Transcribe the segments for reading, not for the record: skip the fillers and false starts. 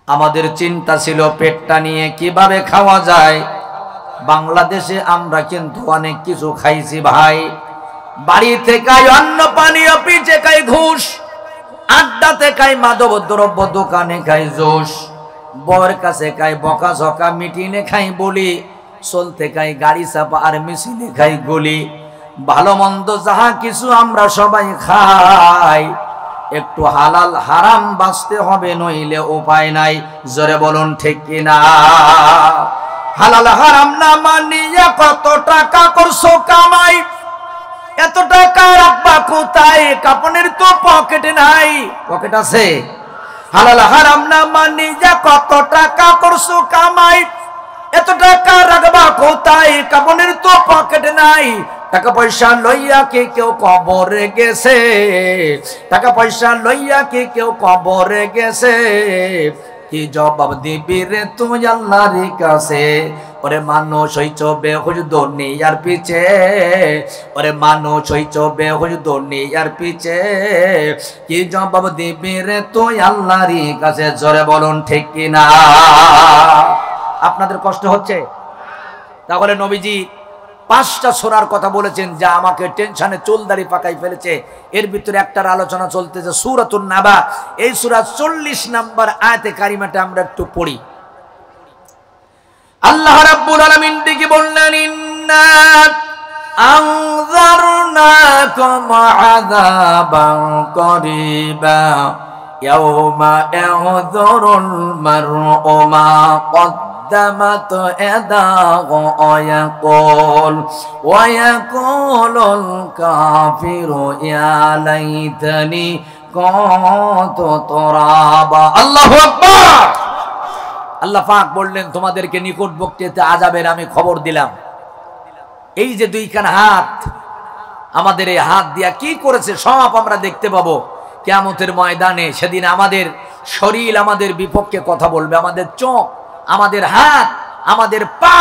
আমাদের চিন্তা ছিল পেটটা নিয়ে কিভাবে খাওয়া যায়। বাংলাদেশে আমরা কিন্তু অনেক কিছু খাইছি ভাই। বাড়িতে খাই অন্ন পানীয়, পিঠে খাই ঘুষ, আড্ডাতে খাই মাদক দ্রব্য, দোকানে খাই জোশ, বউয়ের কাছে খাই বকাঝকা, মিটিংয়ে খাই বলি, চলতে খাই গাড়ি চাপা আর মিছিলে খাই গুলি। ভালো মন্দ যাহা কিছু আমরা সবাই খাই, একটু হালাল হারাম বাঁচতে হবে, নইলে উপায় নাই। জোরে বলুন ঠিক কিনা? হালাল হারাম না মানিয়ে কত টাকা করছো কামাই, এত টাকা রাখবা কোথায়? কাপনের তো পকেটে নাই। পকেট আছে? হালাল হারাম না মানিয়ে কত টাকা করছো কামাই, এত টাকা রাখবা কোথায়? কাপনের তো পকেটে নাই। টাকা পয়সা লইয়া কি কেউ কবরে গেছে? টাকা পয়সা লইয়া কি কেউ কবরে গেছে? কি জবাব দিবি রে তুই আল্লাহর কাছে? ওরে মানুষ হইছ বেহুশ দুনিয়ার পিছে, ওরে মানুষ হইছ বেহুশ দুনিয়ার পিছে, কি জবাব দিবি রে তুই আল্লাহর কাছে? জোরে বলুন ঠিক কিনা? আপনাদের কষ্ট হচ্ছে? তাহলে নবীজি 5টা সূরার কথা বলেছেন যা আমাকে টেনশনে চুলদাড়ি পাকাই ফেলেছে। এর ভিতরে একটার আলোচনা চলতেছে সূরাতুন নাবা। এই সূরা 40 নম্বর আয়াতে কারিমাটা আমরা একটু পড়ি। আল্লাহ রাব্বুল আলামিন কি বললেন? ইন্না আনযারনাকুম আযাবান করিবা ইয়াওমা ইয়াযুরুল মার'উ মা قدمت يداه ويقول الكافر يا ليتني كنت ترابا। আল্লাহু আকবার। আল্লাহ পাক বললেন তোমাদেরকে নিকটবর্তীতে আযাবের আমি খবর দিলাম। এই যে দুইখানা হাত, আমাদের এই হাত দিয়া কি করেছে সব আমরা দেখতে পাবো কিয়ামতের ময়দানে। সেদিন আমাদের শরীর আমাদের বিপক্ষে কথা বলবে। আমাদের চোখ, আমাদের হাত, আমাদের পা,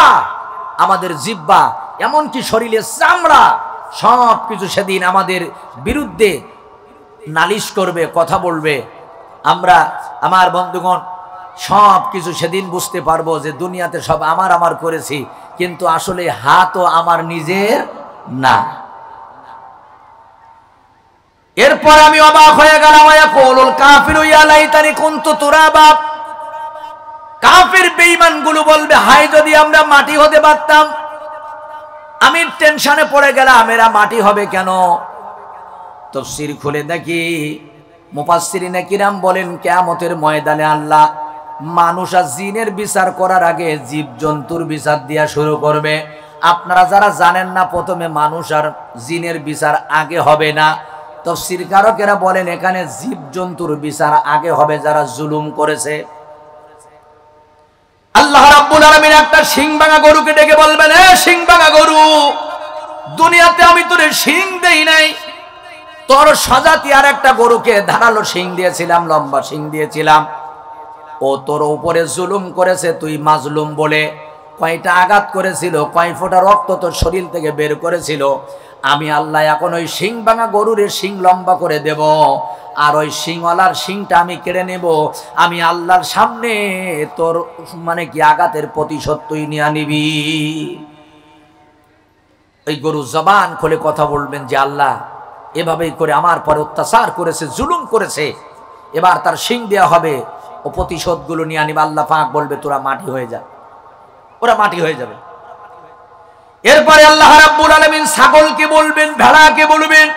আমাদের জিহ্বা, এমনকি শরীরের চামড়া সব কিছু সেদিন আমাদের বিরুদ্ধে নালিশ করবে, কথা বলবে। আমরা, আমার বন্ধুগণ, সব কিছু সেদিন বুঝতে পারবো যে দুনিয়াতে সব আমার আমার করেছি, কিন্তু আসলে হাতও আমার নিজের না। এরপর আমি অবাক হয়ে গেলাম। ইয়াকুলুল কাফিরু ইয়া লাইতানি কুনতু তুরাবা। কাফির বেঈমান গুলো বলবে, হায় যদি আমরা মাটি হতে পারতাম। আমি টেনশনে পড়ে গেলাম, এরা মাটি হবে কেন? তাফসীর খুলে দেখি মুফাসসিরিনে কিরাম বলেন কিয়ামতের ময়দানে আল্লাহ মানুষ আর জিনের বিচার করার আগে জীবজন্তুর বিচার দিয়া শুরু করবে। আপনারা যারা জানেন না, প্রথমে মানুষ আর জিনের বিচার আগে হবে না। তাফসীর কারকেরা বলেন এখানে জীবজন্তুর বিচার আগে হবে যারা জুলুম করেছে। আল্লাহ রাব্বুল আলামিন একটা শিং ভাঙা গরুকে ডেকে বলবেন, এ শিং ভাঙা গরু, দুনিয়াতে আমি তোরে শিং দেই নাই, তোর সাজাতি আর একটা গরুকে ধারালো শিং দিয়েছিলাম, লম্বা শিং দিয়েছিলাম। ও তোর উপরে জুলুম করেছে, তুই মাজলুম বলে কয়টা আঘাত করেছিল, কয় ফোঁটা রক্ত তোর শরীর থেকে বের করেছিল। আমি আল্লাহ এখন ওই শিং ভাঙা গরুর শিং লম্বা করে দেব, আর ওই শিংওয়ালার শিংটা আমি কেড়ে নেব। আমি আল্লাহর সামনে তোর মানে কি আঘাতের প্রতিশোধ তুই নিয়ে নিবি। ওই গরু জবান খুলে কথা বলবেন যে আল্লাহ এভাবেই করে আমার পরে অত্যাচার করেছে, জুলুম করেছে, এবার তার শিং দেওয়া হবে, ও প্রতিশোধগুলো নিয়ে আনিবে। আল্লাহ পাক বলবে তোরা মাটি হয়ে যা, ওরা মাটি হয়ে যাবে। এরপরে আল্লাহ রাব্বুল আলামিন ছাগলকে বলবেন, ভেড়াকে বলবেন,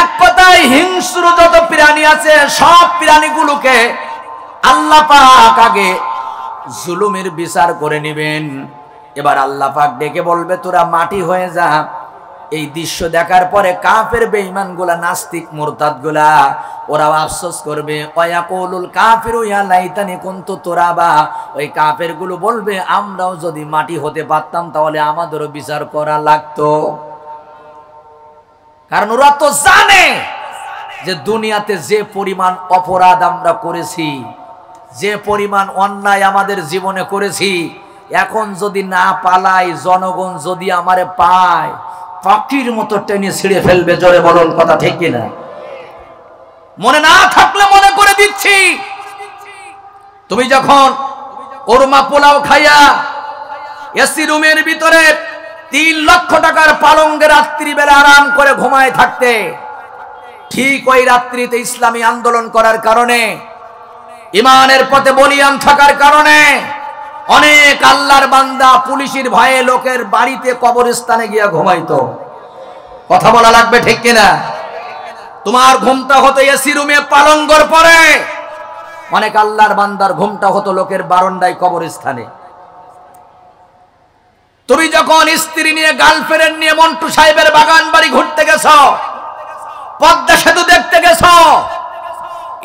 এক কথায় হিংস্র যত প্রাণী আছে সব প্রাণীগুলোকে আল্লাহ পাক আগে জুলুমের বিচার করে নেবেন। এবার আল্লাহ পাক ডেকে বলবে তোরা মাটি হয়ে যা। এই দৃশ্য দেখার পরে কাফের বেঈমান গুলা, নাস্তিক মুরতাদ গুলা, ওরা আফসোস করবে। ওয়াকুলুল কাফিরু ইয়া লাইতানি কুনতু তুরাবা। ওই কাফের গুলো বলবে আমরাও যদি মাটি হতে পারতাম তাহলে আমাদেরও বিচার করা লাগতো। কারণ ওরা তো জানে যে দুনিয়াতে যে পরিমাণ অপরাধ আমরা করেছি, যে পরিমাণ অন্যায় আমাদের জীবনে করেছি, এখন যদি না পালাই, জনগণ যদি আমারে পায়, পাখির মতো টেনে ছিঁড়ে ফেলবে। জোরে বলুন কথা ঠিক কিনা? মনে না থাকলে মনে করে দিচ্ছি, তুমি যখন কোরমা পোলাও খাইয়া এসি রুমের ভিতরে 3 লক্ষ টাকার পালঙ্গে রাত্রিবেলা আরাম করে ঘুমায় থাকতে, ঠিক ওই রাত্রিতে ইসলামী আন্দোলন করার কারণে, ইমানের পথে বলিয়ান থাকার কারণে অনেক আল্লাহর বান্দা পুলিশের ভয়ে লোকের বাড়িতে কবরস্থানে গিয়া ঘুমাইতো। কথা বলা লাগবে ঠিক কিনা? তোমার ঘুমটা হতো এসি রুমে পালঙ্গর পরে, অনেক আল্লাহর বান্দার ঘুমটা হতো লোকের বারান্দায় কবরস্থানে। তুমি যখন স্ত্রী নিয়ে গার্লফ্রেন্ড নিয়ে মন্টু সাহেবের বাগান বাড়ি ঘুরতে গেছো, পদ্মা সেতু দেখতে গেছো,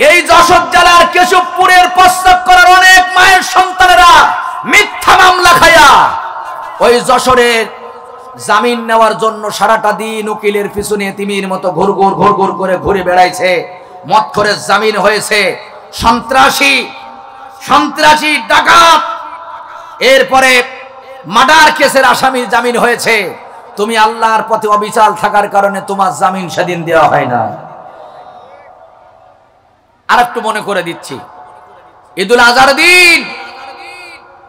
এই যশোর জেলার কেশবপুরের প্রস্তাব করার অনেক মায়ের সন্তানেরা মিথ্যা মামলা খায়া ওই যশোরের জামিন নেওয়ার জন্য সারাটা দিন উকিলের পিছনে তিমির মতো ঘুরঘুর করে ঘুরে বেড়াইছে, মত করে জামিন হয়েছে। সন্ত্রাসী ডাকাত, এরপরে মার্ডার কেসের আসামির জামিন হয়েছে। তুমি আল্লাহর পথে অবিচাল থাকার কারণে তোমার জামিন সেদিন দেওয়া হয় না। আর একটু মনে করে দিচ্ছি, ঈদুল আজহার দিন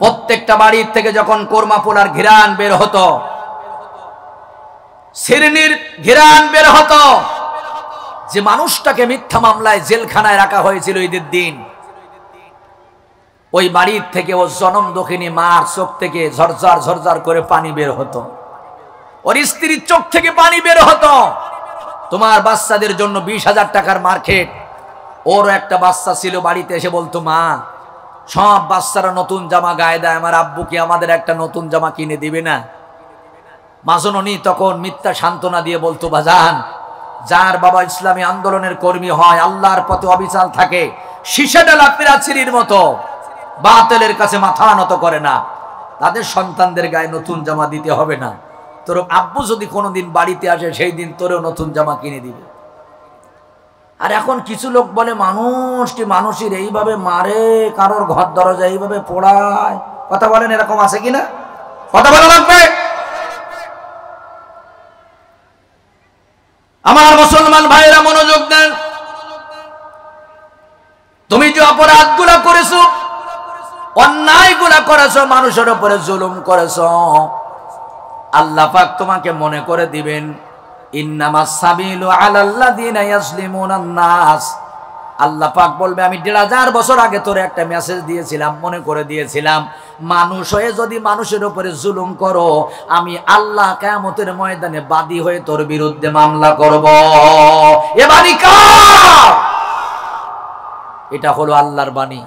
প্রত্যেকটা বাড়ির থেকে যখন কোরমা পোলার ঘিরান বের হতো, সিরনির ঘিরান বের হতো, যে মানুষটাকে মিথ্যা মামলায় জেলখানায় রাখা হয়েছিল ঈদের দিন, ওই বাড়ির থেকে ও জনম দক্ষিণী মার চোখ থেকে ঝরঝর করে পানি বের হতো, ওর স্ত্রীর চোখ থেকে পানি বের হতো। তোমার বাচ্চাদের জন্য 20,000 টাকার মার্কেট। ওর একটা বাচ্চা ছিল, বাড়িতে এসে বলতো, মা সব বাচ্চারা নতুন জামা গায়ে দেয়, আমার আব্বু কি আমাদের একটা নতুন জামা কিনে দিবে না? মাজননী তখন মিথ্যা সান্ত্বনা দিয়ে বলতো, বাজান, যার বাবা ইসলামী আন্দোলনের কর্মী হয়, আল্লাহর পথে অবিচাল থাকে, শীষে ডালা পিরাচিরির মতো বাতিলের কাছে মাথা নত করে না, তাদের সন্তানদের গায়ে নতুন জামা দিতে হবে না। তোর আব্বু যদি কোনোদিন বাড়িতে আসে, সেই দিন তোরেও নতুন জামা কিনে দিবে। আর এখন কিছু লোক বলে মানুষের এইভাবে মারে, কারোর ঘর দরজা এইভাবে পোড়ায়। কথা বলেন, এরকম আছে কিনা? কথা বলা লাগবে। আমার মুসলমান ভাইরা মনোযোগ দেন। তুমি যে অপরাধগুলো করেছো, অন্যায়গুলো করেছো, মানুষের উপরে জুলুম করেছো, আল্লাহ পাক তোমাকে মনে করে দিবেন। ইন্নামাস সাবিলু আলাল্লাযিনা ইয়াজলিমুনান নাস। আল্লাহ পাক বলবে, আমি 1500 বছর আগে তোরে একটা মেসেজ দিয়েছিলাম, মনে করে দিয়েছিলাম, মানুষ হয়ে যদি মানুষের উপরে জুলুম করো, আমি আল্লাহ কিয়ামতের ময়দানে বাদী হয়ে তোর বিরুদ্ধে মামলা করব। এ বাণী কার? এটা হলো আল্লাহর বাণী।